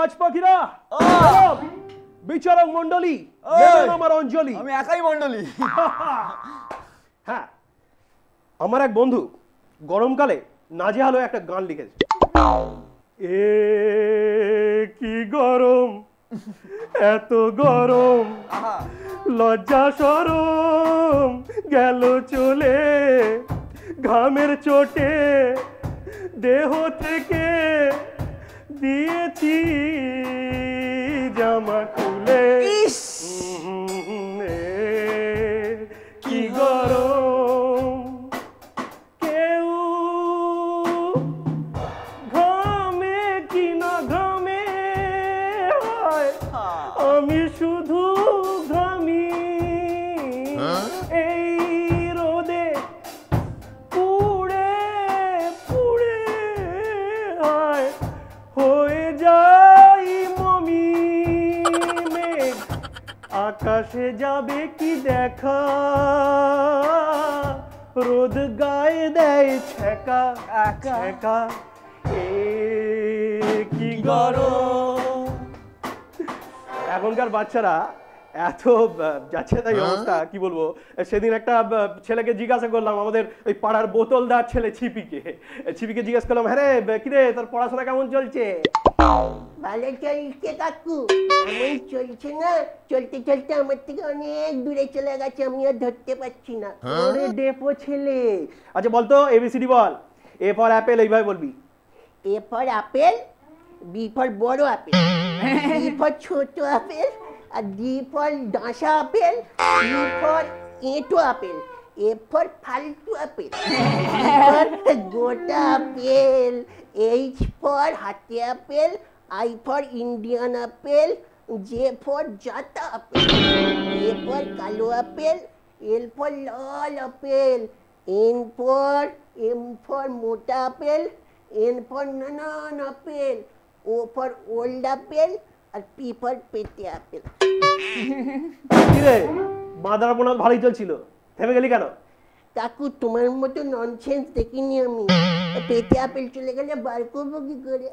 বাজ পাখিরা, বিচারক মণ্ডলী, আমার অঞ্জলি। আমি একাই মণ্ডলী। হ্যাঁ, আমার এক বন্ধু গরমকালে নাজেহাল হয়ে একটা গান লিখেছে। এ কি গরম, এত গরম, লজ্জা শরম গেল চলে, ঘামের চোটে দেহ থেকে দিয়েছি জামা খুলে। কি গরম, কেউ ঘামে কি না ঘামে, আমি শুধু ঘামি এই রোদে পুড়ে পুড়ে, হয়ে যাই মমি মেঘ, আকাশে যাবে কি দেখা, রোদ গায়ে দেয় ছ্যাঁকা ছ্যাঁকা। কি গরম। এখনকার বাচ্চারা এত যাচ্ছে তাই অবস্থা, কি বলবো। সেদিন একটা ছেলেকে জিজ্ঞাসা করলাম, আমাদের ওই পাড়ার বোতলদার ছেলে ছিপিকে জিজ্ঞাসা করলাম, হ্যাঁ রে কিরে তোর পড়াশোনা কেমন চলছে? ভালো চলছে কাকু, এমন চলছে না, চলতে চলতে আমার থেকে অনেক দূরে চলে গেছে, আমি আর ধরতে পারছি না। ওরে ডেপো ছেলে। আচ্ছা বলতো এবিসিডি বল। এ ফর অ্যাপেল এইভাবে বলবি। A for apple, B for বড় আপেল, সি ফর ছোট আপেল, আর ডি ফর ডাঁসা আপেল, ই ফর এঁটো আপেল, এফ ফর ফালতু আপেল, গোটা আপেল, এইচ ফর হাতে apple, I for Indian apple, J for জাতা আপেল, এ ফর কালো আপেল, এল ফর লাল আপেল, এম ফর মোটা আপেল, এন ফর নানান apple, O for old apple, R P for পেটে apple. কিরে mother bonus ভালোই চলছিল, থেমে গেলি কেন? কাকু তোমার মতো ননসেন্স দেখিনি আমি, পেটে আপেল চলে গেলে বার করবো কি করে?